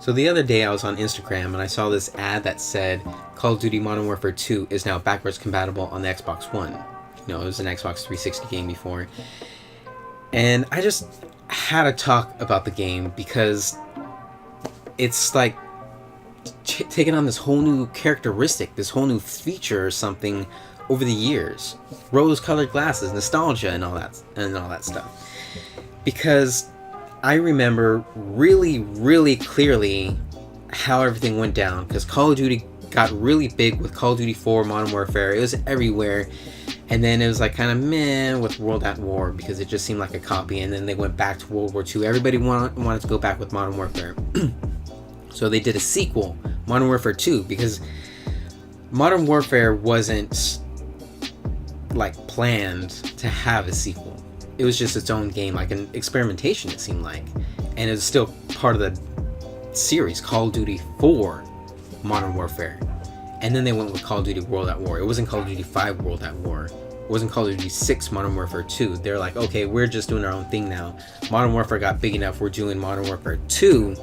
So the other day I was on Instagram and I saw this ad that said Call of Duty Modern Warfare 2 is now backwards compatible on the Xbox One. You know, it was an Xbox 360 game before. And I just had to talk about the game because it's like taking on this whole new characteristic, this whole new feature or something over the years. Rose-colored glasses, nostalgia, and all that stuff. Because I remember really, really clearly how everything went down. Because Call of Duty got really big with Call of Duty 4, Modern Warfare. It was everywhere. And then it was like kind of meh with World at War because it just seemed like a copy. And then they went back to World War II. Everybody wanted to go back with Modern Warfare. So they did a sequel, Modern Warfare 2, because Modern Warfare wasn't like planned to have a sequel. It was just its own game, like an experimentation, it seemed like. And it was still part of the series, Call of Duty 4 Modern Warfare. And then they went with Call of Duty World at War. It wasn't Call of Duty 5 World at War. It wasn't Call of Duty 6 Modern Warfare 2. They're like, okay, we're just doing our own thing now. Modern Warfare got big enough, we're doing Modern Warfare 2.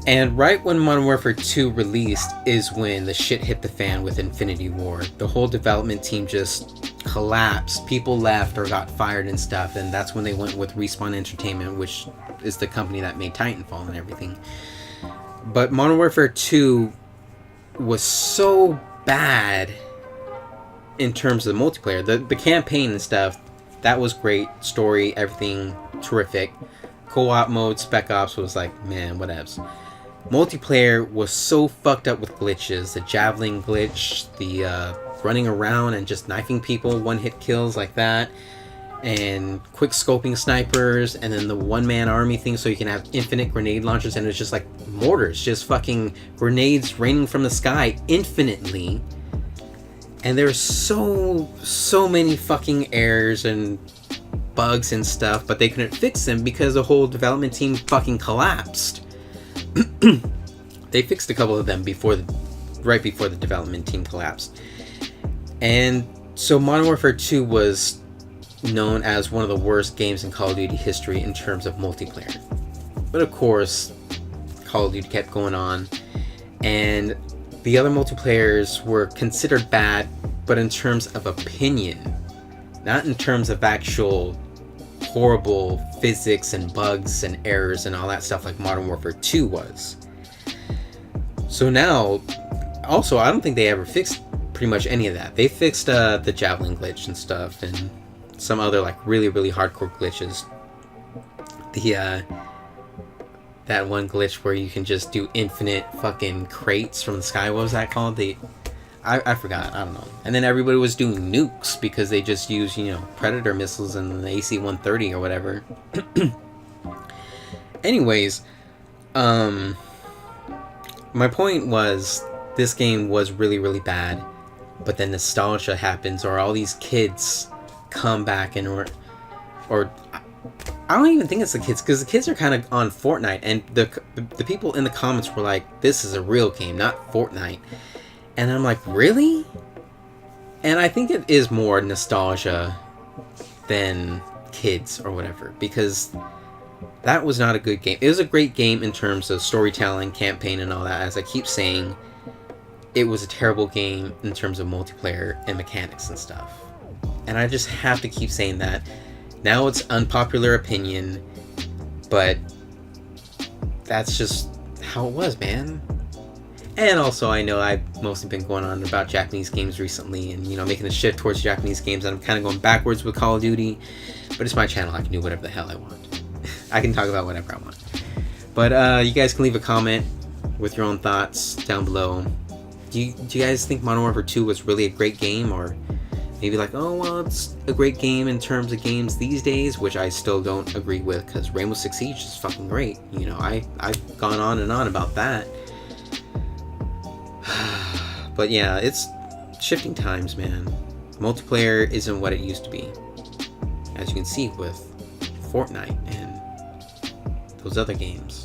And right when Modern Warfare 2 released is when the shit hit the fan with Infinity War. The whole development team just collapsed. People left or got fired and stuff, and that's when they went with Respawn Entertainment, which is the company that made Titanfall and everything. But Modern Warfare 2 was so bad in terms of the multiplayer. The campaign and stuff, that was great. Story, everything, terrific. Co-op mode, Spec Ops was like, man, whatevs. Multiplayer was so fucked up with glitches. The javelin glitch, the running around and just knifing people, one-hit kills like that, and quick scoping snipers, and then the one-man army thing so you can have infinite grenade launchers, and it's just like mortars, just fucking grenades raining from the sky infinitely. And there's so many fucking errors and bugs and stuff, but they couldn't fix them because the whole development team fucking collapsed. They fixed a couple of them right before the development team collapsed. And so Modern Warfare 2 was known as one of the worst games in Call of Duty history in terms of multiplayer. But of course, Call of Duty kept going on, and the other multiplayers were considered bad, but in terms of opinion, not in terms of actual horrible physics and bugs and errors and all that stuff like Modern Warfare 2 was. So now, also, I don't think they ever fixed pretty much any of that. They fixed the javelin glitch and stuff and some other like really, really hardcore glitches. That one glitch where you can just do infinite fucking crates from the sky. What was that called? I forgot. I don't know. And then everybody was doing nukes because they just used, Predator missiles and the AC-130 or whatever. Anyways, my point was this game was really, really bad, but then nostalgia happens, or all these kids come back and or I don't even think it's the kids, because the kids are kind of on Fortnite, and the people in the comments were like, this is a real game, not Fortnite. And I'm like, really? And I think it is more nostalgia than kids or whatever, because that was not a good game. It was a great game in terms of storytelling, campaign, and all that. As I keep saying, it was a terrible game in terms of multiplayer and mechanics and stuff. And I just have to keep saying that. Now it's unpopular opinion, but that's just how it was, man. And also, I know I've mostly been going on about Japanese games recently and, making a shift towards Japanese games. And I'm kind of going backwards with Call of Duty. But it's my channel. I can do whatever the hell I want. I can talk about whatever I want. But you guys can leave a comment with your own thoughts down below. Do you guys think Modern Warfare 2 was really a great game? Or maybe like, oh, well, it's a great game in terms of games these days, which I still don't agree with, because Rainbow Six Siege is fucking great. I've gone on and on about that. But yeah, it's shifting times, man. Multiplayer isn't what it used to be. As you can see with Fortnite and those other games.